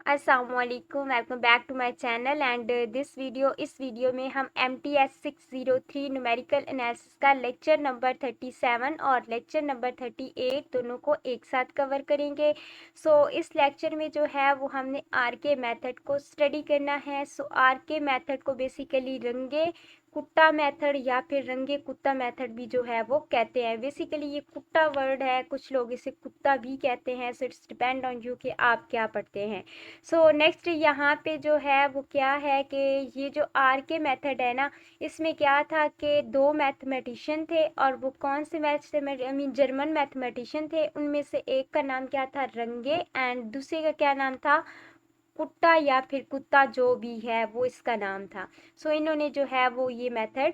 अस्सलामुअलैकुम, welcome back to my channel and इस video में हम MTS 603 न्यूमेरिकल एनालिसिस का लेक्चर नंबर 37 और लेक्चर नंबर 38 दोनों को एक साथ कवर करेंगे। इस लेक्चर में जो है वो हमने RK मेथड को स्टडी करना है। RK मेथड को बेसिकली रंगे कुट्टा मेथड या फिर रंगे कुत्ता मेथड भी जो है वो कहते हैं। बेसिकली ये कुट्टा वर्ड है, कुछ लोग इसे कुत्ता भी कहते हैं। So it's depend on you कि आप क्या पढ़ते हैं। नेक्स्ट यहाँ पे जो है वो क्या है कि ये जो RK मेथड है ना, इसमें क्या था कि दो मैथमेटिशियन थे और वो कौन से जर्मन मैथमेटिशियन थे। उनमें से एक का नाम क्या था, रंगे, एंड दूसरे का क्या नाम था, कुत्ता या फिर कुत्ता, जो भी है वो इसका नाम था। इन्होंने जो है वो ये मेथड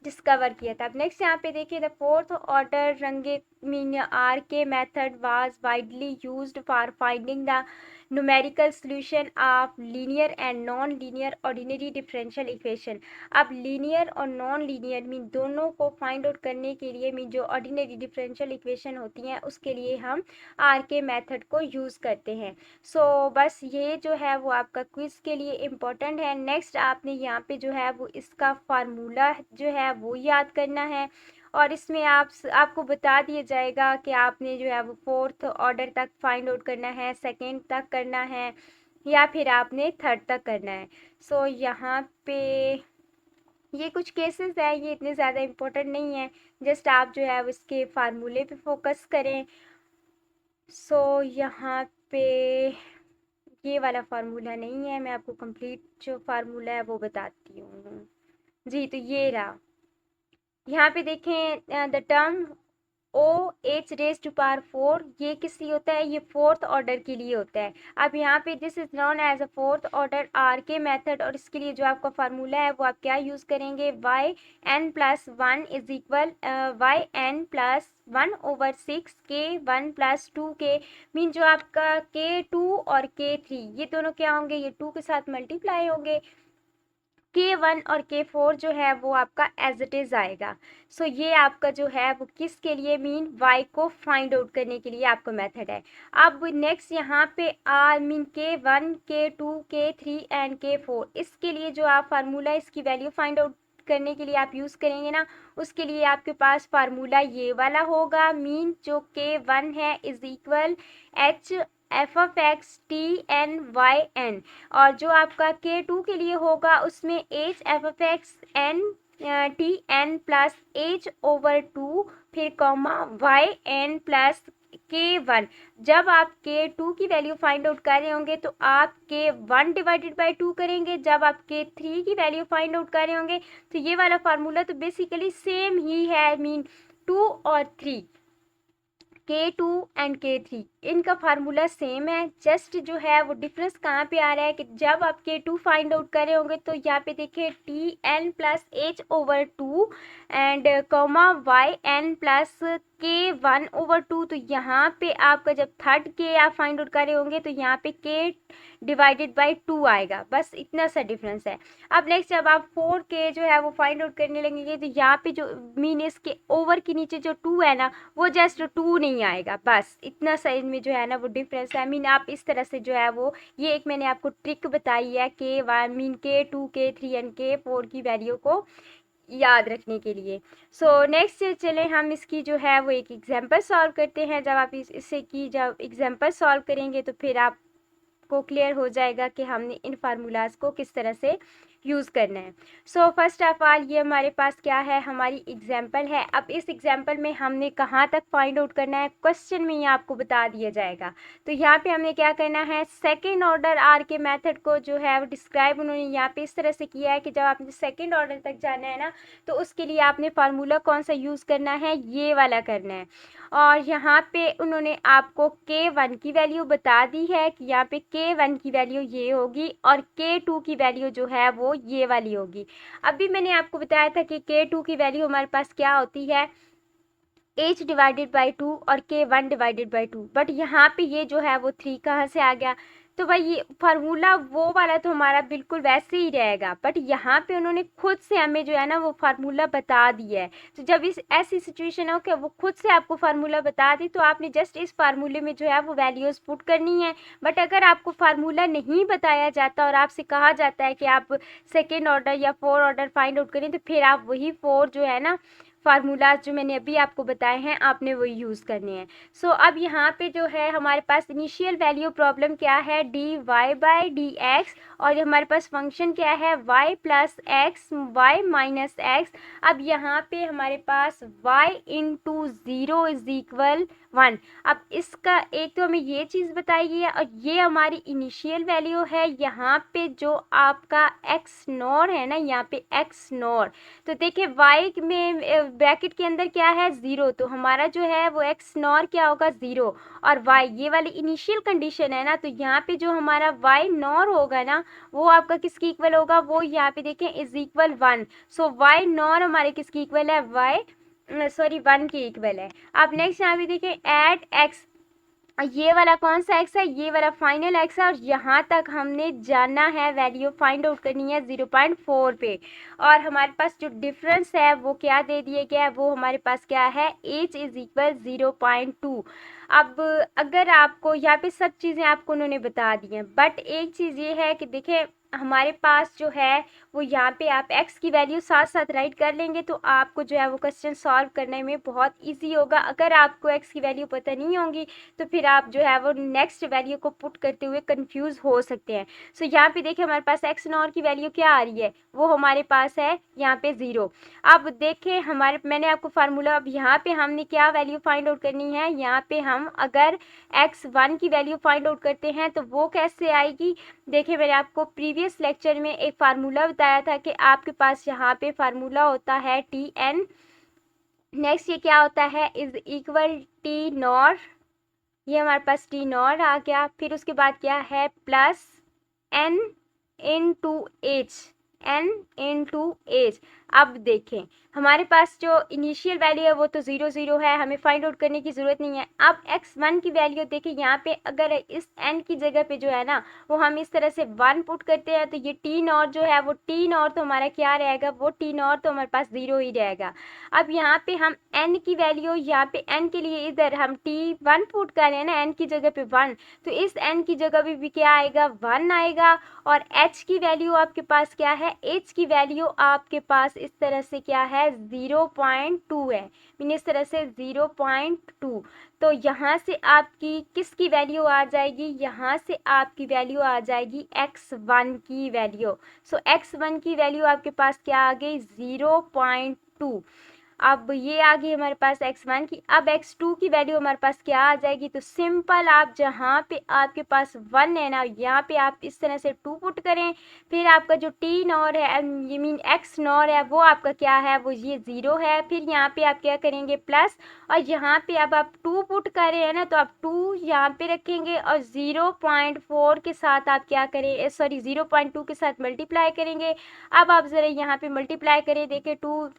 डिस्कवर किया था। अब नेक्स्ट यहाँ पे देखिए, the fourth order range RK method was widely used for finding the numerical solution of linear and non linear ordinary differential equation. अब लीनियर और नॉन लीनियर दोनों को फाइंड आउट करने के लिए जो ऑर्डिनरी डिफरेंशियल इक्वेशन होती हैं उसके लिए हम RK मेथड को यूज़ करते हैं। बस ये जो है वो आपका क्विज के लिए इम्पोर्टेंट है। नेक्स्ट आपने यहाँ पे जो है वो इसका फार्मूला जो है वो याद करना है और इसमें आपको बता दिया जाएगा कि आपने जो है वो फोर्थ ऑर्डर तक फाइंड आउट करना है, सेकंड तक करना है या फिर आपने थर्ड तक करना है। यहाँ पे ये कुछ केसेस है, ये इतने ज़्यादा इम्पोर्टेंट नहीं है, जस्ट आप जो है उसके फार्मूले पे फोकस करें। यहाँ पे ये वाला फार्मूला नहीं है, मैं आपको कंप्लीट जो फार्मूला है वो बताती हूँ। जी, तो ये रहा। यहाँ पे देखें, द टर्म OH⁴ ये किस लिए होता है, ये फोर्थ ऑर्डर के लिए होता है। अब यहाँ पे this is known as a fourth order RK method और इसके लिए जो आपका फार्मूला है वो आप क्या यूज़ करेंगे, yn+1 is equal yn+1/6 K1+2K जो आपका K2 और K3 ये दोनों क्या होंगे, ये 2 के साथ मल्टीप्लाई होंगे। K1 और K4 जो है वो आपका एज इट इज़ आएगा। ये आपका जो है वो किसके लिए y को फाइंड आउट करने के लिए आपका मेथड है। अब नेक्स्ट यहाँ पे K1, K2, K3 and K4 इसके लिए जो आप फार्मूला इसकी वैल्यू फाइंड आउट करने के लिए आप यूज़ करेंगे ना, उसके लिए आपके पास फार्मूला ये वाला होगा। जो K1 है इज इक्वल h(f(x) T(n)y(n) और जो आपका K2 के लिए होगा उसमें h(f(x) n Tn+h/2 फिर कॉमा yn प्लस K1। जब आप K2 की वैल्यू फाइंड आउट कर रहे होंगे तो आप K1 डिवाइडेड बाई 2 करेंगे। जब आप K3 की वैल्यू फाइंड आउट कर रहे होंगे तो ये वाला फार्मूला तो बेसिकली सेम ही है। 2 और 3, K2 एंड K3 इनका फार्मूला सेम है। जस्ट जो है वो डिफरेंस कहाँ पे आ रहा है कि जब आप K2 फाइंड आउट करे होंगे तो यहाँ पे देखिए Tn+h/2 एंड कॉमा yn+K1/2। तो यहाँ पे आपका जब थर्ड K आप फाइंड आउट करे होंगे तो यहाँ पे K डिवाइडेड बाई 2 आएगा। बस इतना सा डिफरेंस है। अब नेक्स्ट जब आप 4K जो है वो फाइंड आउट करने लगेंगे तो यहाँ पे जो इसके ओवर के नीचे जो 2 है ना वो जस्ट 2 नहीं आएगा। बस इतना सा इनमें जो है ना वो डिफरेंस है। आप इस तरह से जो है वो ये एक मैंने आपको ट्रिक बताई है K1 K2 K3 and K4 की वैल्यू को याद रखने के लिए। नेक्स्ट चले हम इसकी जो है वो एक एग्जांपल सॉल्व करते हैं। जब आप इससे की जब एग्जांपल सॉल्व करेंगे तो फिर आपको क्लियर हो जाएगा कि हमने इन फार्मूलाज को किस तरह से यूज़ करना है। फर्स्ट ऑफ ऑल ये हमारे पास क्या है, हमारी एग्जांपल है। अब इस एग्जांपल में हमने कहाँ तक फाइंड आउट करना है क्वेश्चन में ही आपको बता दिया जाएगा। तो यहाँ पे हमने क्या करना है, सेकंड ऑर्डर RK मेथड को जो है वो डिस्क्राइब उन्होंने यहाँ पे इस तरह से किया है कि जब आपने सेकंड ऑर्डर तक जाना है ना तो उसके लिए आपने फार्मूला कौन सा यूज़ करना है, ये वाला करना है। और यहाँ पे उन्होंने आपको K1 की वैल्यू बता दी है कि यहाँ पे K1 की वैल्यू ये होगी और K2 की वैल्यू जो है वो ये वाली होगी। अभी मैंने आपको बताया था कि K2 की वैल्यू हमारे पास क्या होती है, h/2 और K1/2। बट यहाँ पे ये जो है वो 3 कहाँ से आ गया, तो भाई ये फार्मूला वो वाला तो हमारा बिल्कुल वैसे ही रहेगा, बट यहाँ पे उन्होंने खुद से हमें जो है ना वो फार्मूला बता दिया है। तो जब इस ऐसी सिचुएशन हो कि वो खुद से आपको फार्मूला बता दी, तो आपने जस्ट इस फार्मूले में जो है वो वैल्यूज़ पुट करनी है। बट अगर आपको फार्मूला नहीं बताया जाता और आपसे कहा जाता है कि आप सेकेंड ऑर्डर या फोर ऑर्डर फाइंड आउट करें, तो फिर आप वही फोर जो है ना फार्मूलाज जो मैंने अभी आपको बताए हैं आपने वही यूज़ करने हैं। सो अब यहाँ पे जो है हमारे पास इनिशियल वैल्यू प्रॉब्लम क्या है, d y by d x, और हमारे पास फंक्शन क्या है y plus x y minus x. अब यहाँ पे हमारे पास y into zero is equal 1। अब इसका एक तो हमें ये चीज़ बताई गई है और ये हमारी इनिशियल वैल्यू है। यहाँ पे जो आपका x नॉर है ना, यहाँ पे x नॉर, तो देखिए y में ब्रैकेट के अंदर क्या है 0, तो हमारा जो है वो x नॉर क्या होगा 0, और y ये वाली इनिशियल कंडीशन है ना, तो यहाँ पे जो हमारा y नॉर होगा ना वो आपका किसकी इक्वल होगा, वो यहाँ पे देखें is equal 1। So y nor हमारे किसकी इक्वल है, y 1 की इक्वल है। अब नेक्स्ट यहाँ पे देखें एट x, ये वाला कौन सा x है, ये वाला फाइनल x है, और यहाँ तक हमने जाना है वैल्यू फाइंड आउट करनी है 0.4 पे, और हमारे पास जो डिफरेंस है वो क्या दे दिया गया है, वो हमारे पास क्या है h इज इक्वल 0.2। अब अगर आपको यहाँ पे सब चीज़ें आपको उन्होंने बता दी हैं, बट एक चीज़ ये है कि देखिए हमारे पास जो है वो यहाँ पे आप x की वैल्यू साथ साथ राइट कर लेंगे तो आपको जो है वो क्वेश्चन सॉल्व करने में बहुत इजी होगा। अगर आपको x की वैल्यू पता नहीं होंगी तो फिर आप जो है वो नेक्स्ट वैल्यू को पुट करते हुए कंफ्यूज हो सकते हैं। सो यहाँ पे देखिए हमारे पास x नॉर की वैल्यू क्या आ रही है, वो हमारे पास है यहाँ पे 0। अब देखिए मैंने आपको फार्मूला, अब यहाँ पे हमने क्या वैल्यू फाइंड आउट करनी है, यहाँ पे हम अगर x1 की वैल्यू फाइंड आउट करते हैं तो वो कैसे आएगी। देखिए मैंने आपको प्रीवियस लेक्चर में एक फार्मूला बताया था कि आपके पास यहाँ पे फार्मूला होता है Tn, नेक्स्ट ये क्या होता है इज इक्वल टी नॉर, ये हमारे पास टी नॉर आ गया, फिर उसके बाद क्या है प्लस n इंटू एच। अब देखें हमारे पास जो इनिशियल वैल्यू है वो तो 0 है, हमें फाइंड आउट करने की ज़रूरत नहीं है। अब x1 की वैल्यू देखिए यहाँ पे अगर इस n की जगह पे जो है ना वो हम इस तरह से 1 पुट करते हैं तो ये टी नॉट जो है वो टी नॉट तो हमारा क्या रहेगा, वो टी नॉट तो हमारे पास 0 ही रहेगा। अब यहाँ पे हम n की वैल्यू, यहाँ पे n के लिए इधर हम t1 पुट कर रहे हैं ना, n की जगह पे 1, तो इस n की जगह पे भी क्या आएगा 1 आएगा। और h की वैल्यू आपके पास क्या है, h की वैल्यू आपके पास इस तरह से क्या है 0.2 है, मीन इस तरह से 0.2। तो यहाँ से आपकी किसकी वैल्यू आ जाएगी, यहाँ से आपकी वैल्यू आ जाएगी x1 की वैल्यू। सो x1 की वैल्यू आपके पास क्या आ गई 0.2। अब ये आ गई हमारे पास x1 की। अब x2 की वैल्यू हमारे पास क्या आ जाएगी, तो सिंपल आप जहाँ पे आपके पास 1 है ना यहाँ पे आप इस तरह से 2 पुट करें, फिर आपका जो t नॉर है ये मीन x नॉर है वो आपका क्या है, वो ये 0 है। फिर यहाँ पे आप क्या करेंगे प्लस, और यहाँ पे अब आप 2 पुट कर रहे हैं ना तो आप 2 यहाँ पे रखेंगे और 0.4 के साथ आप क्या करें, 0.2 के साथ मल्टीप्लाई करेंगे। अब आप ज़रा यहाँ पे मल्टीप्लाई करें, देखें 2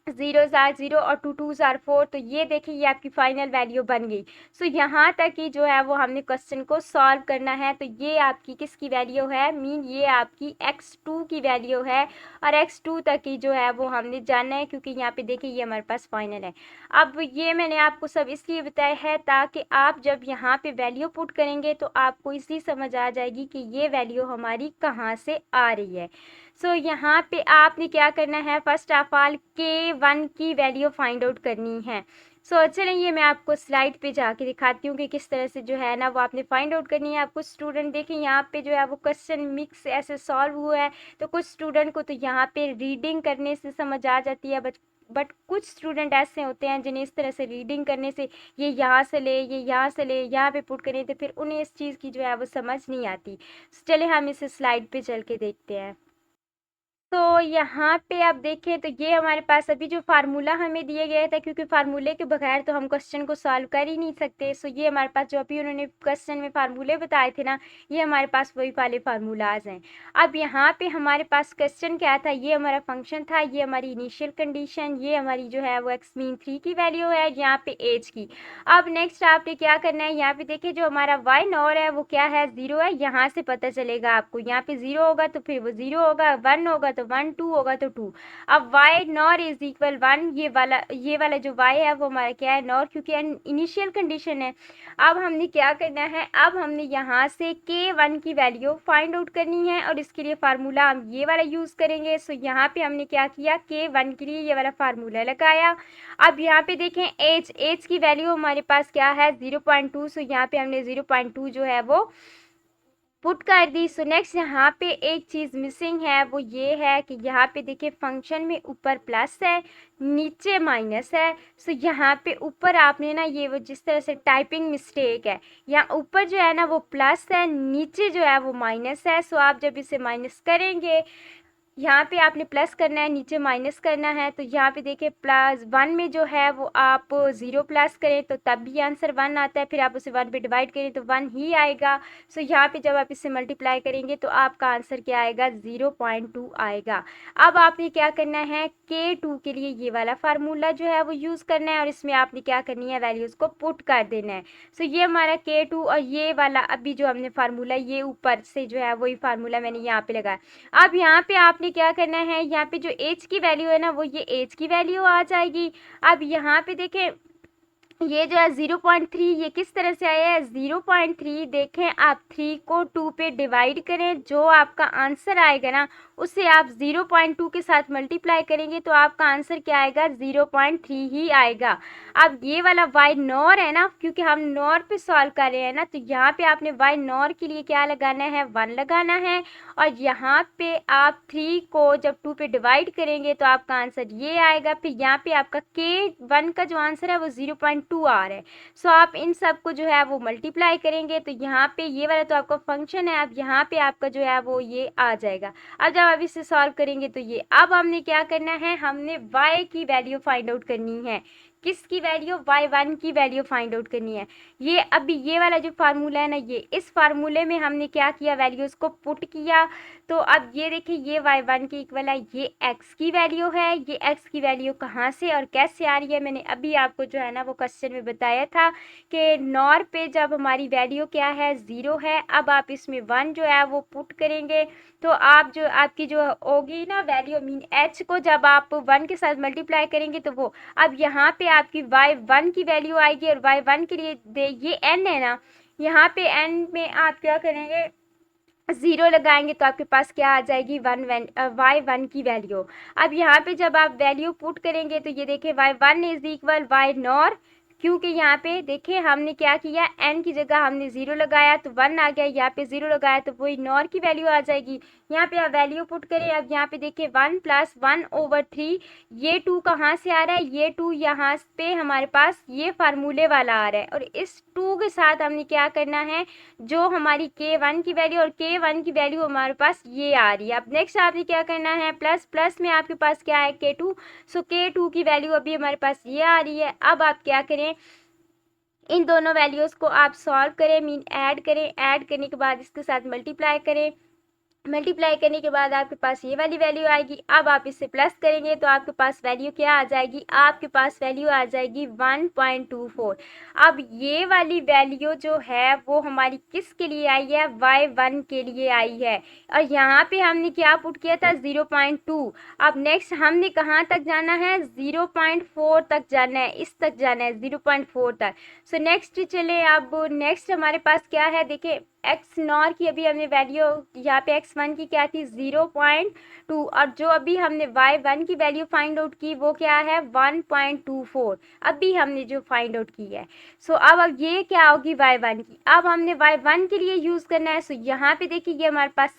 0s आर 0 और 2 2s आर 4, तो ये देखिए ये आपकी फाइनल वैल्यू बन गई। सो यहाँ तक ही जो है वो हमने क्वेश्चन को सॉल्व करना है। तो ये आपकी किसकी वैल्यू है, मीन ये आपकी x2 की वैल्यू है, और x2 तक ही जो है वो हमने जानना है क्योंकि यहाँ पे देखिए ये हमारे पास फाइनल है। अब ये मैंने आपको सब इसलिए बताया है ताकि आप जब यहाँ पे वैल्यू पुट करेंगे तो आपको इसलिए समझ आ जाएगी कि ये वैल्यू हमारी कहाँ से आ रही है। सो यहाँ पे आपने क्या करना है, फर्स्ट ऑफ ऑल k1 की वैल्यू फाइंड आउट करनी है। सो चलें ये मैं आपको स्लाइड पे जाके दिखाती हूँ कि किस तरह से जो है ना वो आपने फाइंड आउट करनी है। आप कुछ स्टूडेंट देखें यहाँ पे जो है वो क्वेश्चन मिक्स ऐसे सॉल्व हुआ है, तो कुछ स्टूडेंट को तो यहाँ पे रीडिंग करने से समझ आ जाती है, बट कुछ स्टूडेंट ऐसे होते हैं जिन्हें इस तरह से रीडिंग करने से ये यहाँ से ले, ये यहाँ से ले, यहाँ पे पुट करें तो फिर उन्हें इस चीज़ की जो है वो समझ नहीं आती। चले हम इस स्लाइड पे चल के देखते हैं। तो यहाँ पे आप देखें तो ये हमारे पास अभी जो फार्मूला हमें दिए गए था, क्योंकि फार्मूले के बगैर तो हम क्वेश्चन को सॉल्व कर ही नहीं सकते। सो ये हमारे पास जो अभी उन्होंने क्वेश्चन में फार्मूले बताए थे ना, ये हमारे पास वही वाले फार्मूलाज हैं। अब यहाँ पे हमारे पास क्वेश्चन क्या था, ये हमारा फंक्शन था, ये हमारी इनिशियल कंडीशन, ये हमारी जो है वो एक्स मीन 3 की वैल्यू है, यहाँ पे एज की। अब नेक्स्ट आपने क्या करना है, यहाँ पे देखिए जो हमारा वाई नॉर है वो क्या है, 0 है। यहाँ से पता चलेगा आपको, यहाँ पे 0 होगा तो फिर वो 0 होगा, 1 होगा तो 1, 2 होगा तो 2। अब वाई नॉर इज इक्वल 1, ये वाला जो वाई है वो हमारा क्या है, नॉर, क्योंकि इनिशियल कंडीशन है। अब हमने क्या करना है, अब हमने यहाँ से k1 की वैल्यू फाइंड आउट करनी है, और इसके लिए फार्मूला हम ये वाला यूज़ करेंगे। सो यहाँ पे हमने क्या किया, k1 के लिए ये वाला फार्मूला लगाया। अब यहाँ पे देखें एज की वैल्यू हमारे पास क्या है, 0.2। सो यहाँ पे हमने 0.2 जो है वो पुट कर दी। सो नेक्स्ट यहाँ पे एक चीज़ मिसिंग है, वो ये है कि यहाँ पे देखिए फंक्शन में ऊपर प्लस है, नीचे माइनस है। सो यहाँ पे ऊपर आपने ना ये वो जिस तरह से टाइपिंग मिस्टेक है, यहाँ ऊपर जो है ना वो प्लस है, नीचे जो है वो माइनस है। सो आप जब इसे माइनस करेंगे, यहाँ पे आपने प्लस करना है, नीचे माइनस करना है। तो यहाँ पे देखिए +1 में जो है वो आप 0 प्लस करें तो तब भी आंसर 1 आता है, फिर आप उसे 1 पे डिवाइड करें तो 1 ही आएगा। सो यहाँ पे जब आप इसे मल्टीप्लाई करेंगे तो आपका आंसर क्या आएगा, 0.2 आएगा। अब आपने क्या करना है, k2 के लिए ये वाला फार्मूला जो है वो यूज़ करना है, और इसमें आपने क्या करनी है, वैल्यूज़ को पुट कर देना है। सो ये हमारा k2, और ये वाला अभी जो हमने फार्मूला ये ऊपर से जो है वही फार्मूला मैंने यहाँ पे लगाया। अब यहाँ पे आपने क्या करना है, यहाँ पे जो एज की वैल्यू है ना वो ये एज की वैल्यू आ जाएगी। अब यहाँ पे देखें ये जो है 0.3 ये किस तरह से आया है, 0.3 देखें आप 3 को 2 पे डिवाइड करें, जो आपका आंसर आएगा ना उसे आप 0.2 के साथ मल्टीप्लाई करेंगे तो आपका आंसर क्या आएगा, 0.3 ही आएगा। अब ये वाला वाई नॉर है ना, क्योंकि हम नॉर पे सॉल्व कर रहे हैं ना, तो यहाँ पे आपने वाई नॉर के लिए क्या लगाना है, 1 लगाना है। और यहाँ पे आप 3 को जब 2 पे डिवाइड करेंगे तो आपका आंसर ये आएगा। फिर यहाँ पे आपका k1 का जो आंसर है वो 0.2 आ रहा है। सो आप इन सब को जो है वो मल्टीप्लाई करेंगे तो यहाँ पे ये वाला तो आपका फंक्शन है, अब यहाँ पे आपका जो है वो ये आ जाएगा। अब जब आप इसे सॉल्व करेंगे तो ये, अब हमने क्या करना है, हमने y की वैल्यू फाइंड आउट करनी है। किसकी वैल्यू, y1 की वैल्यू फाइंड आउट करनी है। ये अभी ये वाला जो फार्मूला है ना, ये इस फार्मूले में हमने क्या किया, वैल्यूज़ को पुट किया। तो अब ये देखिए ये y1 के इक्वल है, ये x की वैल्यू है। ये x की वैल्यू कहाँ से और कैसे आ रही है, मैंने अभी आपको जो है ना वो क्वेश्चन में बताया था कि नॉर पे जब हमारी वैल्यू क्या है, 0 है। अब आप इसमें 1 जो है वो पुट करेंगे तो आप जो आपकी जो होगी ना वैल्यू, मीन h को जब आप 1 के साथ मल्टीप्लाई करेंगे तो वो, अब यहाँ पे आपकी y1 की वैल्यू आएगी, और y1 के लिए ये n है ना, यहाँ पे n में आप क्या करेंगे, 0 लगाएंगे तो आपके पास क्या आ जाएगी, y1 की वैल्यू। अब यहाँ पे जब आप वैल्यू पुट करेंगे तो ये देखिए y1 is equal y nor, क्योंकि यहाँ पे देखिए हमने क्या किया, n की जगह हमने 0 लगाया तो 1 आ गया, यहाँ पे 0 लगाया तो वही नॉर की वैल्यू आ जाएगी। यहाँ पे आप वैल्यू पुट करें, अब यहाँ पे देखिए 1 + 1/3, ये 2 कहाँ से आ रहा है, ये 2 यहाँ पे हमारे पास ये फार्मूले वाला आ रहा है, और इस 2 के साथ हमने क्या करना है, जो हमारी k1 की वैल्यू, और k1 की वैल्यू हमारे पास ये आ रही है। अब नेक्स्ट आपने क्या करना है, प्लस प्लस में आपके पास क्या है, k2। सो k2 की वैल्यू अभी हमारे पास ये आ रही है। अब आप क्या करें, इन दोनों वैल्यूज़ को आप सॉल्व करें, मीन ऐड करें, ऐड करने के बाद इसके साथ मल्टीप्लाई करें, मल्टीप्लाई करने के बाद आपके पास ये वाली वैल्यू आएगी। अब आप इससे प्लस करेंगे तो आपके पास वैल्यू क्या आ जाएगी, आपके पास वैल्यू आ जाएगी 1.24। अब ये वाली वैल्यू जो है वो हमारी किसके लिए आई है, y1 के लिए आई है, और यहाँ पे हमने क्या पुट किया था, 0.2। अब नेक्स्ट हमने कहाँ तक जाना है, 0.4 तक जाना है, इस तक जाना है 0.4 तक। सो नेक्स्ट चले, अब नेक्स्ट हमारे पास क्या है, देखिए एक्स नॉर की अभी हमने वैल्यू, यहाँ पे x1 की क्या थी, 0.2, और जो अभी हमने y1 की वैल्यू फाइंड आउट की वो क्या है, 1.24 अभी हमने जो फाइंड आउट की है। सो अब ये क्या होगी, y1 की, अब हमने y1 के लिए यूज़ करना है। सो यहाँ पे देखिए ये हमारे पास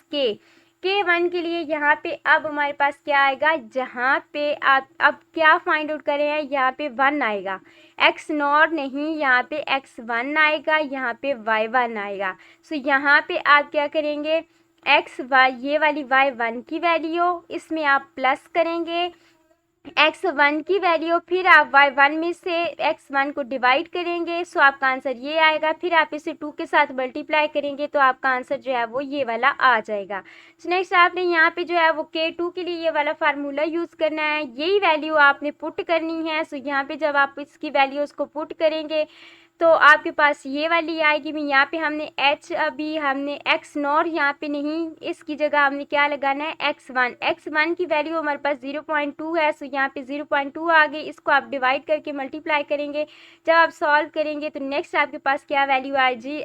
k1 के लिए यहाँ पे अब हमारे पास क्या आएगा, जहाँ पे आप अब क्या फाइंड आउट करें हैं, यहाँ पे 1 आएगा, x नॉर नहीं, यहाँ पे x1 आएगा, यहाँ पे y1 आएगा। सो यहाँ पे आप क्या करेंगे, एक्स वाई, ये वाली y1 की वैल्यू, इसमें आप प्लस करेंगे x1 की वैल्यू, फिर आप y1 में से x1 को डिवाइड करेंगे। सो आपका आंसर ये आएगा। फिर आप इसे 2 के साथ मल्टीप्लाई करेंगे तो आपका आंसर जो है वो ये वाला आ जाएगा। सो नेक्स्ट आपने यहाँ पे जो है वो K2 के लिए ये वाला फार्मूला यूज़ करना है, यही वैल्यू आपने पुट करनी है। सो यहाँ पे जब आप इसकी वैल्यूज़ को पुट करेंगे तो आपके पास ये वाली आएगी। मैं यहाँ पे हमने अभी हमने x नॉर यहाँ पे नहीं, इसकी जगह हमने क्या लगाना है x1 की वैल्यू हमारे पास 0.2 है। सो यहाँ पे 0.2 आ गई। इसको आप डिवाइड करके मल्टीप्लाई करेंगे। जब आप सॉल्व करेंगे तो नेक्स्ट आपके पास क्या वैल्यू आएगी,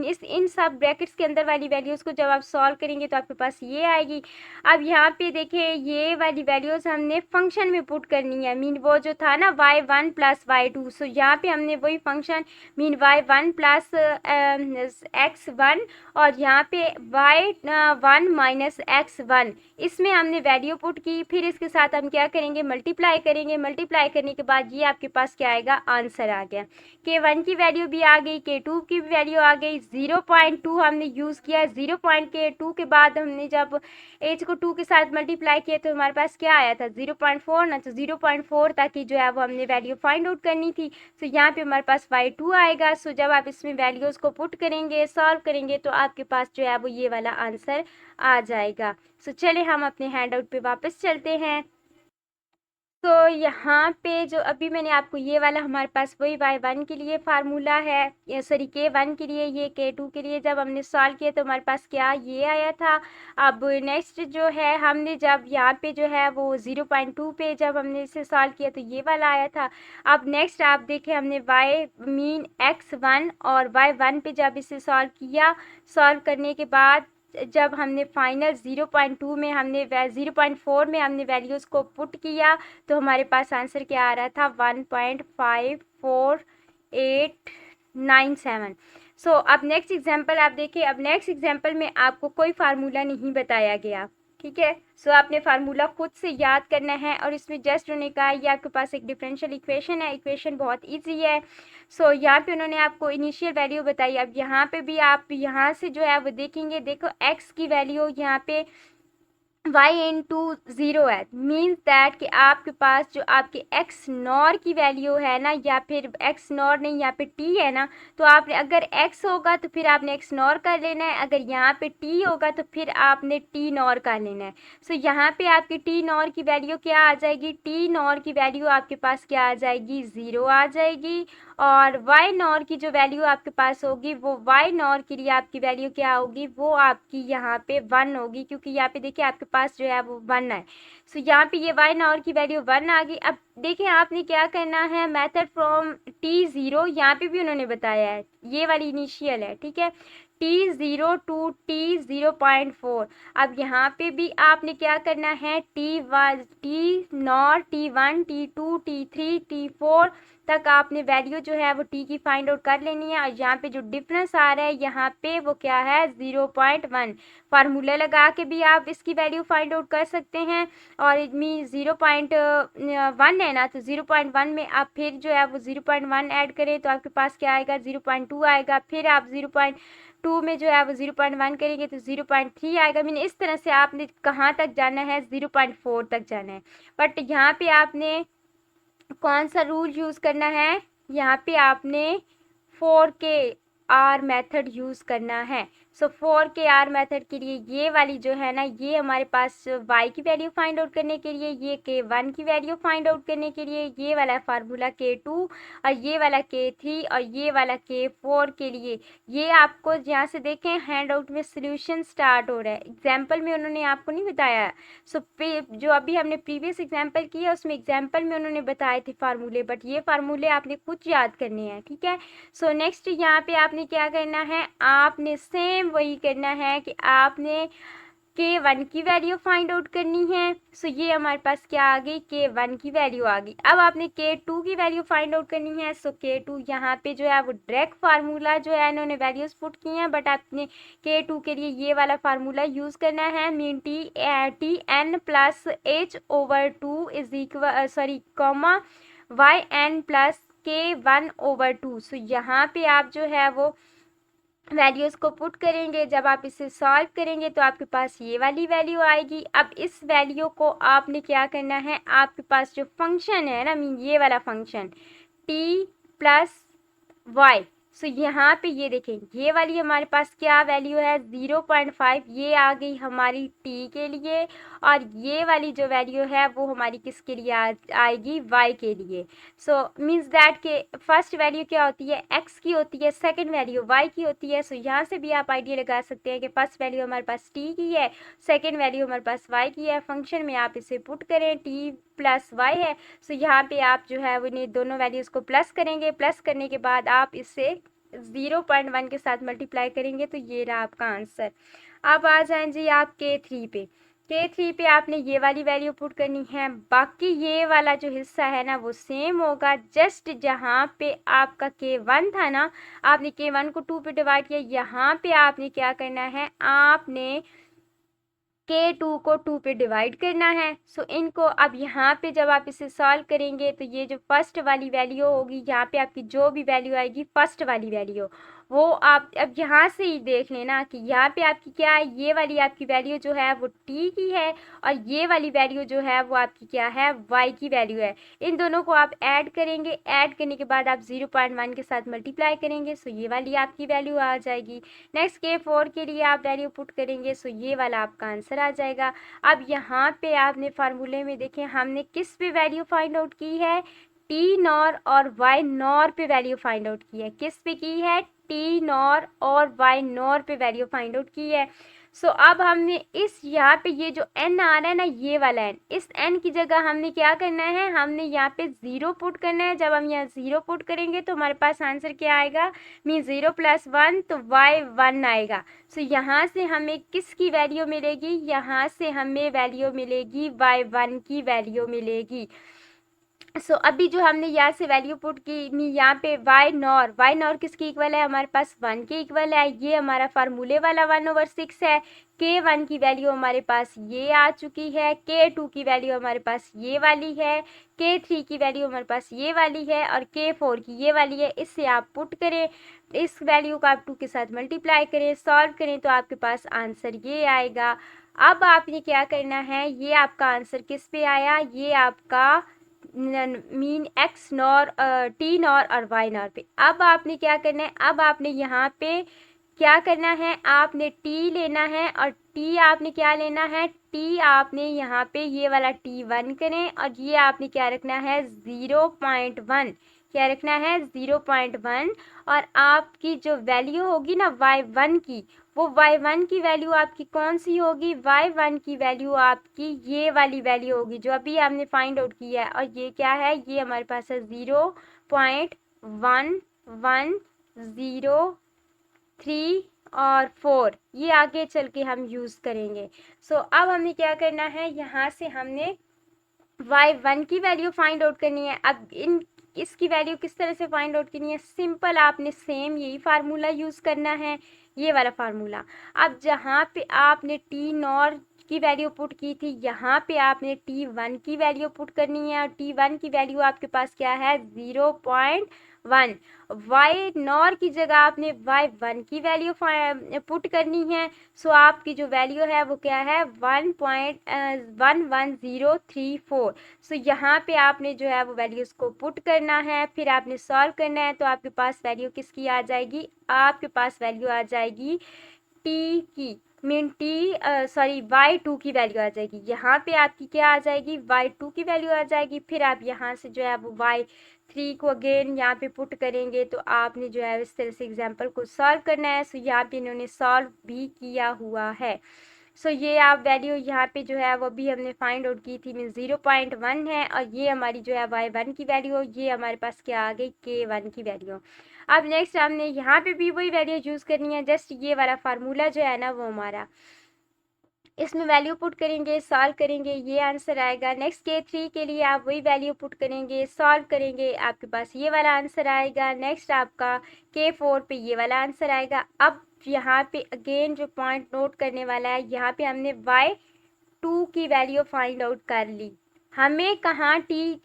इस इन सब ब्रैकेट्स के अंदर वाली वैल्यूज़ को जब आप सॉल्व करेंगे तो आपके पास ये आएगी। अब यहाँ पे देखिए ये वाली वैल्यूज़ हमने फंक्शन में पुट करनी है, वो जो था ना y1 प्लस y2। सो यहाँ पे हमने वही फंक्शन y1 प्लस x1 और यहाँ पे y1 माइनस x1, इसमें हमने वैल्यू पुट की। फिर इसके साथ हम क्या करेंगे, मल्टीप्लाई करेंगे। मल्टीप्लाई करने के बाद ये आपके पास क्या आएगा, आंसर आ गया। K1 की वैल्यू भी आ गई, K2 की वैल्यू आ गई। 0.2 हमने यूज़ किया। 0.2 के बाद हमने जब एच को 2 के साथ मल्टीप्लाई किया तो हमारे पास क्या आया था, 0.4 ना। तो 0.4 तक ही जो है वो हमने वैल्यू फाइंड आउट करनी थी। सो यहाँ पे हमारे पास y2 आएगा। सो जब आप इसमें वैल्यूज़ को पुट करेंगे, सॉल्व करेंगे तो आपके पास जो है वो ये वाला आंसर आ जाएगा। सो चले हम अपने हैंड आउट पे वापस चलते हैं। तो यहाँ पे जो अभी मैंने आपको ये वाला हमारे पास वही y1 के लिए फार्मूला है, सॉरी K1 के लिए, ये K2 के लिए जब हमने सॉल्व किया तो हमारे पास क्या ये आया था। अब नेक्स्ट जो है हमने जब यहाँ पे जो है वो 0.2 पे जब हमने इसे सॉल्व किया तो ये वाला आया था। अब नेक्स्ट आप देखें हमने x1 और y1 पे जब इसे सॉल्व किया, सॉल्व करने के बाद जब हमने फाइनल 0.2 में हमने 0.4 में हमने वैल्यूज़ को पुट किया तो हमारे पास आंसर क्या आ रहा था, 1.54897। सो अब नेक्स्ट एग्जांपल आप देखिए। अब नेक्स्ट एग्जांपल में आपको कोई फार्मूला नहीं बताया गया, ठीक है। सो आपने फार्मूला खुद से याद करना है और इसमें जस्ट उन्होंने कहा ये आपके पास एक डिफरेंशियल इक्वेशन है, इक्वेशन बहुत इजी है। सो यहाँ पे उन्होंने आपको इनिशियल वैल्यू बताई। अब यहाँ पे भी आप यहाँ से जो है वो देखेंगे, देखो x की वैल्यू यहाँ पे y इंटू 0 है, मीन्स दैट कि आपके पास जो आपके x नॉर की वैल्यू है ना, या फिर x नॉर नहीं, यहाँ पे t है ना, तो आपने अगर x होगा तो फिर आपने x नॉर का लेना है, अगर यहाँ पे t होगा तो फिर आपने t नॉर का लेना है। सो यहाँ पे आपकी t नॉर की वैल्यू क्या आ जाएगी, t नॉर की वैल्यू आपके पास क्या आ जाएगी, 0 आ जाएगी। और y नॉर की जो वैल्यू आपके पास होगी वो y नॉर के लिए आपकी वैल्यू क्या होगी, वो आपकी यहाँ पे 1 होगी, क्योंकि यहाँ पे देखिए आपके पास जो है वो 1 है। सो यहाँ पे ये y नॉर की वैल्यू 1 आ गई। अब देखिए आपने क्या करना है, मेथड फ्रॉम t0, यहाँ पे भी उन्होंने बताया है, ये वाली इनिशियल है, ठीक है, t0 टू t0.4। अब यहाँ पे भी आपने क्या करना है, t1 t not t1 t2 t3 t4 तक आपने वैल्यू जो है वो t की फाइंड आउट कर लेनी है। और यहाँ पे जो डिफरेंस आ रहा है यहाँ पे वो क्या है, 0.1। फार्मूला लगा के भी आप इसकी वैल्यू फाइंड आउट कर सकते हैं। और इसमें 0.1 है ना, तो 0.1 में आप फिर जो है वो 0.1 ऐड करें तो आपके पास क्या आएगा, 0.2 आएगा। फिर आप 0.2 में जो है वो 0.1 करेंगे तो 0.3 आएगा। मीन इस तरह से आपने कहाँ तक जाना है, 0.4 तक जाना है। बट यहाँ पे आपने कौन सा रूल यूज़ करना है, यहाँ पे आपने 4KR मेथड यूज़ करना है। सो 4KR मेथड के लिए ये वाली जो है ना, ये हमारे पास y की वैल्यू फाइंड आउट करने के लिए, ये K1 की वैल्यू फाइंड आउट करने के लिए, ये वाला फार्मूला K2 और ये वाला K3 और ये वाला K4 के लिए। ये आपको यहाँ से देखें हैंड आउट में सोल्यूशन स्टार्ट हो रहा है, एग्जाम्पल में उन्होंने आपको नहीं बताया। सो जो अभी हमने प्रीवियस एग्जाम्पल किया उसमें एग्जाम्पल में उन्होंने बताए थे फार्मूले, बट ये फार्मूले आपने खुद याद करने हैं, ठीक है। सो नेक्स्ट यहाँ पे आपने क्या करना है, आपने सेम वही करना है कि आपने K1 की वैल्यू फाइंड आउट करनी है। सो ये हमारे पास क्या आ गई, K1 की वैल्यू आ गई। अब आपने K2 की वैल्यू फाइंड आउट करनी है। सो K2 यहाँ पे जो है वो डायरेक्ट फार्मूला जो है इन्होंने वैल्यूज पुट की हैं, बट आपने K2 के लिए ये वाला फार्मूला यूज़ करना है, mean Tn plus h/2 is equal sorry comma yn plus K1/2। सो यहाँ पे आप जो है वो वैल्यूज़ को पुट करेंगे। जब आप इसे सॉल्व करेंगे तो आपके पास ये वाली वैल्यू आएगी। अब इस वैल्यू को आपने क्या करना है, आपके पास जो फंक्शन है ना, मीन ये वाला फंक्शन t प्लस y, सो यहाँ पे ये देखें, ये वाली हमारे पास क्या वैल्यू है 0.5, ये आ गई हमारी t के लिए, और ये वाली जो वैल्यू है वो हमारी किसके लिए आएगी, y के लिए। सो मीन्स दैट के फर्स्ट वैल्यू क्या होती है, x की होती है, सेकंड वैल्यू y की होती है। सो यहाँ से भी आप आइडिया लगा सकते हैं कि फर्स्ट वैल्यू हमारे पास t की है, सेकंड वैल्यू हमारे पास y की है। फंक्शन में आप इसे पुट करें, t प्लस y है। सो यहाँ पे आप जो है वो दोनों वैल्यूज़ को प्लस करेंगे, प्लस करने के बाद आप इससे 0.1 के साथ मल्टीप्लाई करेंगे, तो ये रहा आपका आंसर। अब आ जाएं जी आप K3 पे। K3 पे आपने ये वाली वैल्यू पुट करनी है, बाकी ये वाला जो हिस्सा है ना वो सेम होगा। जस्ट जहाँ पे आपका K1 था ना, आपने K1 को 2 पे डिवाइड किया, यहाँ पे आपने क्या करना है, आपने K2 को 2 पे डिवाइड करना है। सो इनको अब यहाँ पे जब आप इसे सॉल्व करेंगे तो ये जो फर्स्ट वाली वैल्यू होगी, यहाँ पे आपकी जो भी वैल्यू आएगी फर्स्ट वाली वैल्यू, वो आप अब यहाँ से ही देख लेना कि यहाँ पे आपकी क्या है, ये वाली आपकी वैल्यू जो है वो t की है, और ये वाली वैल्यू जो है वो आपकी क्या है, y की वैल्यू है। इन दोनों को आप ऐड करेंगे, ऐड करने के बाद आप 0.1 के साथ मल्टीप्लाई करेंगे, सो ये वाली आपकी वैल्यू आ जाएगी। नेक्स्ट K4 के लिए आप वैल्यू पुट करेंगे, सो ये वाला आपका आंसर आ जाएगा। अब यहाँ पे आपने फार्मूले में देखें, हमने किस पे वैल्यू फाइंड आउट की है, टी नॉर और वाई नॉर पे वैल्यू फाइंड आउट की है। किस पे की है, टी नॉर और वाई नॉर पे वैल्यू फाइंड आउट की है। सो अब हमने इस यहाँ पे ये जो n आ रहा है ना, ये वाला n, इस n की जगह हमने क्या करना है, हमने यहाँ पे 0 पुट करना है। जब हम यहाँ 0 पुट करेंगे तो हमारे पास आंसर क्या आएगा, मीन 0 + 1 तो y1 आएगा। सो यहाँ से हमें किसकी वैल्यू मिलेगी, यहाँ से हमें वैल्यू मिलेगी y1 की वैल्यू मिलेगी। सो अभी जो हमने यहाँ से वैल्यू पुट की, यहाँ पे वाई नॉर किसकी इक्वल है, हमारे पास 1 के इक्वल है। ये हमारा फार्मूले वाला 1/6 है। K1 की वैल्यू हमारे पास ये आ चुकी है, K2 की वैल्यू हमारे पास ये वाली है, K3 की वैल्यू हमारे पास ये वाली है, और K4 की ये वाली है। इससे आप पुट करें, इस वैल्यू को आप 2 के साथ मल्टीप्लाई करें, सॉल्व करें तो आपके पास आंसर ये आएगा। अब आपने क्या करना है, ये आपका आंसर किस पे आया, ये आपका mean x nor t nor और y नॉर पे। अब आपने क्या करना है, अब आपने यहाँ पे क्या करना है, आपने t लेना है, और t आपने क्या लेना है, t आपने यहाँ पे ये वाला t1 करें, और ये आपने क्या रखना है 0.1, क्या रखना है 0.1, और आपकी जो वैल्यू होगी ना y1 की, वो y1 की वैल्यू आपकी कौन सी होगी, y1 की वैल्यू आपकी ये वाली वैल्यू होगी जो अभी हमने फाइंड आउट की है। और ये क्या है, ये हमारे पास है 0.1103 और 4, ये आगे चल के हम यूज़ करेंगे। सो अब हमने क्या करना है, यहाँ से हमने y1 की वैल्यू फाइंड आउट करनी है। अब इसकी वैल्यू किस तरह से फाइंड आउट करनी है, सिंपल आपने सेम यही फार्मूला यूज़ करना है, ये वाला फार्मूला। अब जहाँ पे आपने टी नॉर की वैल्यू पुट की थी, यहाँ पे आपने T1 की वैल्यू पुट करनी है, और T1 की वैल्यू आपके पास क्या है 0.1। y नॉर की जगह आपने y1 की वैल्यू पुट करनी है। सो आपकी जो वैल्यू है वो क्या है 1.11034। सो यहाँ पे आपने जो है वो वैल्यूज़ को पुट करना है, फिर आपने सॉल्व करना है, तो आपके पास वैल्यू किसकी आ जाएगी, आपके पास वैल्यू आ जाएगी टी की, मीन y2 की वैल्यू आ जाएगी। यहाँ पे आपकी क्या आ जाएगी, y2 की वैल्यू आ जाएगी। फिर आप यहाँ से जो है वो y3 को अगेन यहाँ पे पुट करेंगे, तो आपने जो है इस तरह से एग्जाम्पल को सॉल्व करना है। सो यहाँ पे इन्होंने सॉल्व भी किया हुआ है। सो ये आप वैल्यू यहाँ पे जो है वो भी हमने फाइंड आउट की थी, मीन 0.1 है, और ये हमारी जो है y1 की वैल्यू, ये हमारे पास क्या आ गई K1 की वैल्यू। अब नेक्स्ट हमने यहाँ पे भी वही वैल्यू यूज़ करनी है, जस्ट ये वाला फार्मूला जो है ना वो हमारा, इसमें वैल्यू पुट करेंगे, सॉल्व करेंगे, ये आंसर आएगा। नेक्स्ट K3 के लिए आप वही वैल्यू पुट करेंगे, सॉल्व करेंगे, आपके पास ये वाला आंसर आएगा। नेक्स्ट आपका K4 पे ये वाला आंसर आएगा। अब यहाँ पे अगेन जो पॉइंट नोट करने वाला है, यहाँ पे हमने y2 की वैल्यू फाइंड आउट कर ली, हमें कहाँ टी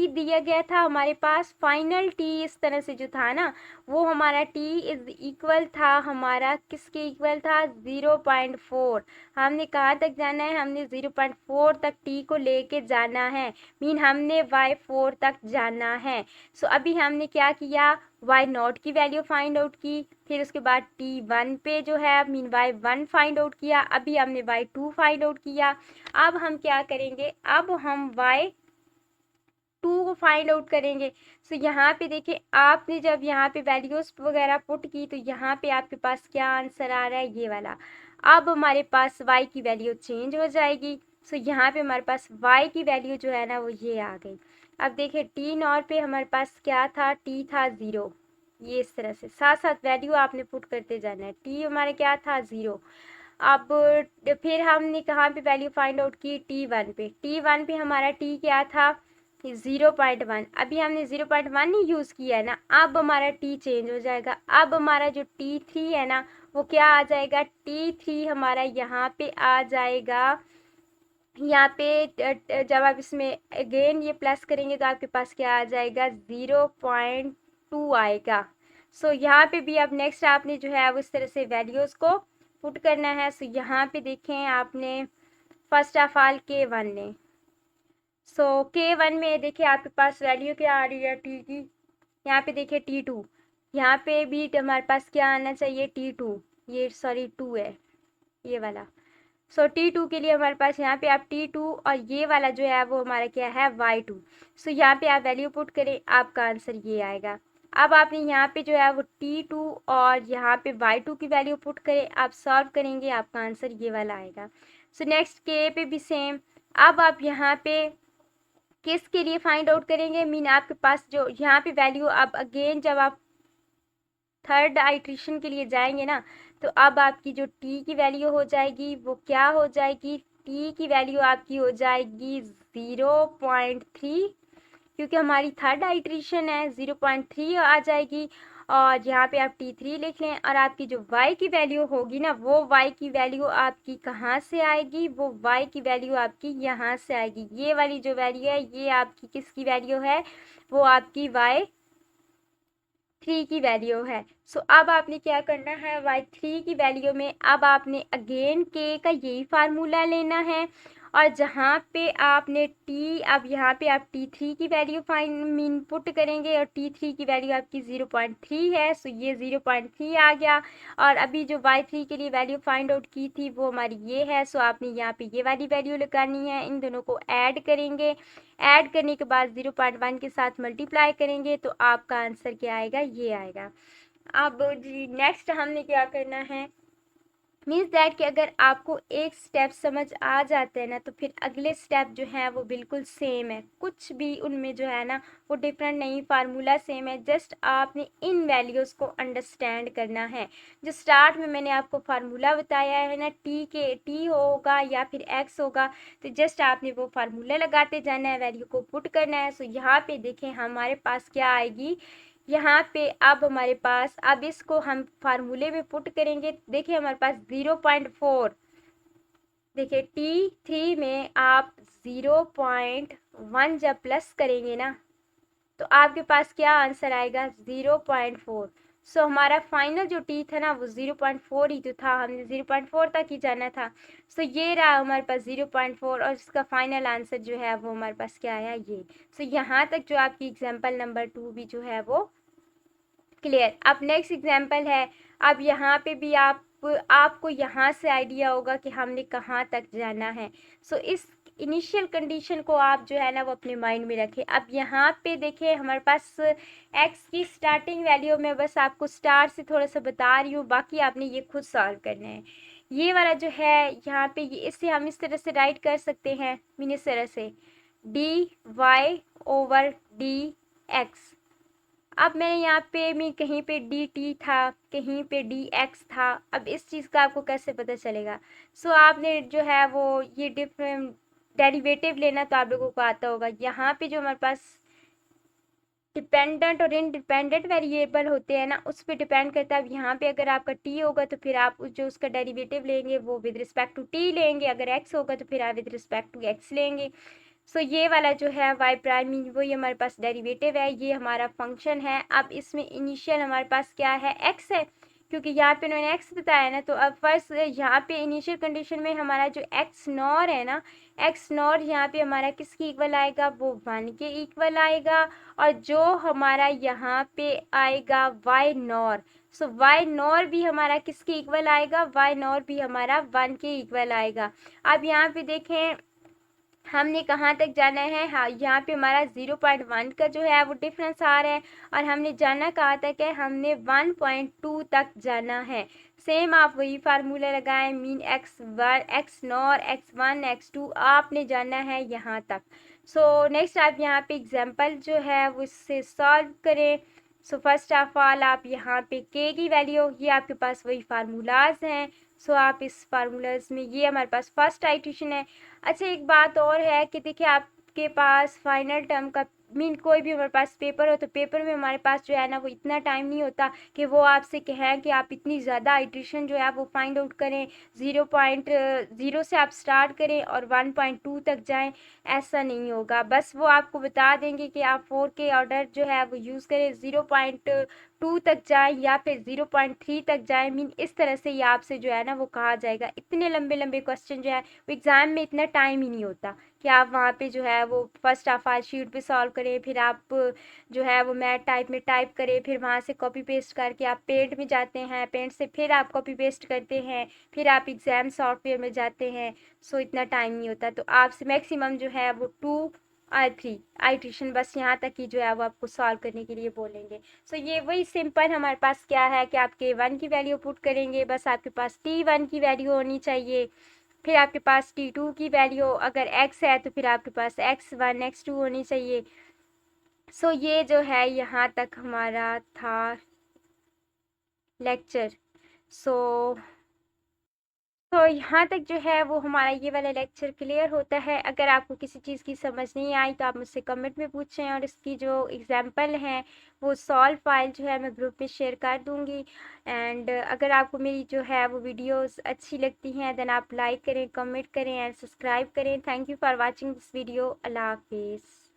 दिया गया था हमारे पास, फाइनल टी इस तरह से जो था ना, वो हमारा टी इज इक्वल था, हमारा किसके इक्वल था, 0.4। हमने कहाँ तक जाना है, हमने 0.4 तक टी को लेके जाना है, मीन हमने y4 तक जाना है। सो अभी हमने क्या किया, y0 की वैल्यू फाइंड आउट की, फिर उसके बाद t1 पे जो है मीन y1 फाइंड आउट किया, अभी हमने y2 फाइंड आउट किया। अब हम क्या करेंगे, अब हम y2 को फाइंड आउट करेंगे। सो यहाँ पे देखिए, आपने जब यहाँ पे वैल्यूज वगैरह पुट की तो यहाँ पे आपके पास क्या आंसर आ रहा है, ये वाला। अब हमारे पास y की वैल्यू चेंज हो जाएगी। सो यहाँ पे हमारे पास y की वैल्यू जो है ना वो ये आ गई। अब देखिए t0 पे हमारे पास क्या था, t था 0। ये इस तरह से साथ साथ वैल्यू आपने पुट करते जाना है। t हमारा क्या था, 0। अब फिर हमने कहाँ पे वैल्यू फाइंड आउट की, t1 पे। t1 पे हमारा t क्या था, 0.1। अभी हमने 0.1 ही यूज़ किया है ना, अब हमारा t चेंज हो जाएगा। अब हमारा जो t3 है ना वो क्या आ जाएगा, t3 हमारा यहाँ पे आ जाएगा। यहाँ पे जब आप इसमें अगेन ये प्लस करेंगे तो आपके पास क्या आ जाएगा, 0.2 आएगा। सो यहाँ पे भी अब नेक्स्ट आपने जो है वो इस तरह से वैल्यूज़ को पुट करना है। सो यहाँ पे देखें आपने फर्स्ट ऑफ ऑल K1 ने, सो K1 में देखिए आपके पास वैल्यू क्या आ रही है टी की, यहाँ पे देखिए T2, यहाँ पे भी हमारे पास क्या आना चाहिए, T2, ये सॉरी 2 है ये वाला। सो T2 के लिए हमारे पास यहाँ पे आप T2 और ये वाला जो है वो हमारा क्या है, Y2। सो यहाँ पे आप वैल्यू पुट करें, आपका आंसर ये आएगा। अब आपने यहाँ पे जो है वो T2 और यहाँ पे Y2 की वैल्यू पुट करें, आप सॉल्व करेंगे, आपका आंसर ये वाला आएगा। सो नेक्स्ट K पे भी सेम। अब आप यहाँ पे किसके लिए फाइंड आउट करेंगे, मीन आपके पास जो यहाँ पे वैल्यू, अब अगेन जब आप थर्ड आइट्रेशन के लिए जाएंगे ना, तो अब आपकी जो t की वैल्यू हो जाएगी वो क्या हो जाएगी, t की वैल्यू आपकी हो जाएगी 0.3, क्योंकि हमारी थर्ड आइट्रेशन है, 0.3 आ जाएगी। और यहाँ पे आप t3 लिख लें, और आपकी जो y की वैल्यू होगी ना, वो y की वैल्यू आपकी कहाँ से आएगी, वो y की वैल्यू आपकी यहाँ से आएगी। ये वाली जो वैल्यू है ये आपकी किसकी वैल्यू है, वो आपकी y3 की वैल्यू है। सो अब आपने क्या करना है, y3 की वैल्यू में अब आपने अगेन k का यही फार्मूला लेना है, और जहाँ पे आपने t, अब यहाँ पे आप t3 की वैल्यू मीन पुट करेंगे, और t3 की वैल्यू आपकी 0.3 है। सो ये 0.3 आ गया। और अभी जो y3 के लिए वैल्यू फाइंड आउट की थी वो हमारी ये है। सो आपने यहाँ पे ये वाली वैल्यू लगानी है, इन दोनों को ऐड करेंगे, ऐड करने के बाद 0.1 के साथ मल्टीप्लाई करेंगे तो आपका आंसर क्या आएगा, ये आएगा। अब जी नेक्स्ट हमने क्या करना है, मीन्स दैट कि अगर आपको एक स्टेप समझ आ जाता है ना, तो फिर अगले स्टेप जो है वो बिल्कुल सेम है, कुछ भी उनमें जो है ना वो डिफरेंट नहीं, फार्मूला सेम है, जस्ट आपने इन वैल्यूज़ को अंडरस्टैंड करना है। जो स्टार्ट में मैंने आपको फार्मूला बताया है ना, टी होगा या फिर एक्स होगा, तो जस्ट आपने वो फार्मूला लगाते जाना है, वैल्यू को पुट करना है। सो यहाँ पे देखें हमारे पास क्या आएगी, यहाँ पे अब हमारे पास, अब इसको हम फार्मूले में पुट करेंगे, देखिए हमारे पास 0.4, देखिए T3 में आप 0.1 जब प्लस करेंगे ना तो आपके पास क्या आंसर आएगा, 0.4। सो हमारा फाइनल जो टी था ना वो 0.4 ही तो था, हमने 0.4 तक ही जाना था। सो ये रहा हमारे पास 0.4, और इसका फाइनल आंसर जो है वो हमारे पास क्या आया, ये। सो यहाँ तक जो आपकी एग्जाम्पल नंबर 2 भी जो है वो क्लियर। अब नेक्स्ट एग्जाम्पल है, अब यहाँ पे भी आपको यहाँ से आइडिया होगा कि हमने कहाँ तक जाना है। सो इस इनिशियल कंडीशन को आप जो है ना वो अपने माइंड में रखें। अब यहाँ पे देखें हमारे पास x की स्टार्टिंग वैल्यू में बस आपको स्टार से थोड़ा सा बता रही हूँ, बाकी आपने ये खुद सॉल्व करना है। ये वाला जो है यहाँ पे ये, इससे हम इस तरह से राइट कर सकते हैं, मीन इस तरह से dy/dx। अब मैंने यहाँ पे मैं कहीं पे dt था, कहीं पे dx था, अब इस चीज़ का आपको कैसे पता चलेगा। सो आपने जो है वो ये डिफरेंट डेरिवेटिव लेना तो आप लोगों को आता होगा। यहाँ पे जो हमारे पास डिपेंडेंट और इंडिपेंडेंट वेरिएबल होते हैं ना, उस पर डिपेंड करता है। अब यहाँ पे अगर आपका t होगा तो फिर आप जो उसका डेरिवेटिव लेंगे वो विद रिस्पेक्ट टू t लेंगे, अगर x होगा तो फिर आप विद रिस्पेक्ट टू x लेंगे। सो ये वाला जो है y प्राइम वो ये हमारे पास डेरिवेटिव है, ये हमारा फंक्शन है। अब इसमें इनिशियल हमारे पास क्या है, x है, क्योंकि यहाँ पे उन्होंने x बताया ना। तो अब फर्स्ट यहाँ पे इनिशियल कंडीशन में हमारा जो x नॉर है ना, x नॉर यहाँ पे हमारा किसकी इक्वल आएगा, वो 1 के इक्वल आएगा। और जो हमारा यहाँ पे आएगा y नॉर, सो y नॉर भी हमारा किसके इक्वल आएगा, y नॉर भी हमारा 1 के इक्वल आएगा। अब यहाँ पे देखें हमने कहाँ तक जाना है, हाँ यहाँ पे हमारा 0.1 का जो है वो डिफरेंस आ रहा है, और हमने जाना कहाँ तक है, हमने 1.2 तक जाना है। सेम आप वही फार्मूला लगाएं, mean x1 x nor x1 x2 आपने जाना है यहाँ तक। सो नेक्स्ट आप यहाँ पे एग्जांपल जो है वो इससे सॉल्व करें। सो फर्स्ट ऑफ ऑल आप यहाँ पे k की वैल्यू, ये आपके पास वही फार्मूलाज हैं। सो आप इस फार्मूलाज में, ये हमारे पास फर्स्ट आइट्रेशन है। अच्छा एक बात और है कि देखिए आपके पास फाइनल टर्म का मीन कोई भी हमारे पास पेपर हो, तो पेपर में हमारे पास जो है ना वो इतना टाइम नहीं होता कि वो आपसे कहें कि आप इतनी ज़्यादा आइट्रेशन जो है वो फाइंड आउट करें, 0.0 से आप स्टार्ट करें और 1.2 तक जाएं, ऐसा नहीं होगा। बस वो आपको बता देंगे कि आप 4 के ऑर्डर जो है वो यूज़ करें, 0.2 तक जाएं या फिर 0.3 तक जाएं, मीन इस तरह से ये आपसे जो है ना वो कहा जाएगा। इतने लंबे लंबे क्वेश्चन जो है वो एग्ज़ाम में इतना टाइम ही नहीं होता कि आप वहाँ पे जो है वो फर्स्ट ऑफ ऑल शीट पे सॉल्व करें, फिर आप जो है वो मैथ टाइप में टाइप करें, फिर वहाँ से कॉपी पेस्ट करके आप पेंट में जाते हैं, पेंट से फिर आप कॉपी पेस्ट करते हैं, फिर आप एग्ज़ाम सॉफ्टवेयर में जाते हैं। सो इतना टाइम नहीं होता। तो आपसे मैक्सिमम जो है वो 2 और 3 आइट्रेशन बस यहाँ तक ही जो है वो आपको सॉल्व करने के लिए बोलेंगे। सो ये वही सिंपल हमारे पास क्या है कि आप K1 की वैल्यू पुट करेंगे, बस आपके पास T1 की वैल्यू होनी चाहिए, फिर आपके पास T2 की वैल्यू, अगर x है तो फिर आपके पास x1 x2 होनी चाहिए। सो ये जो है यहाँ तक हमारा था लेक्चर। सो तो यहाँ तक जो है वो हमारा ये वाला लेक्चर क्लियर होता है। अगर आपको किसी चीज़ की समझ नहीं आई तो आप मुझसे कमेंट में पूछें, और इसकी जो एग्जांपल हैं वो सॉल्व फाइल जो है मैं ग्रुप में शेयर कर दूँगी। एंड अगर आपको मेरी जो है वो वीडियोस अच्छी लगती हैं देन आप लाइक करें, कमेंट करें एंड सब्सक्राइब करें। Thank you for watching this video. अल्लाह हाफिज़।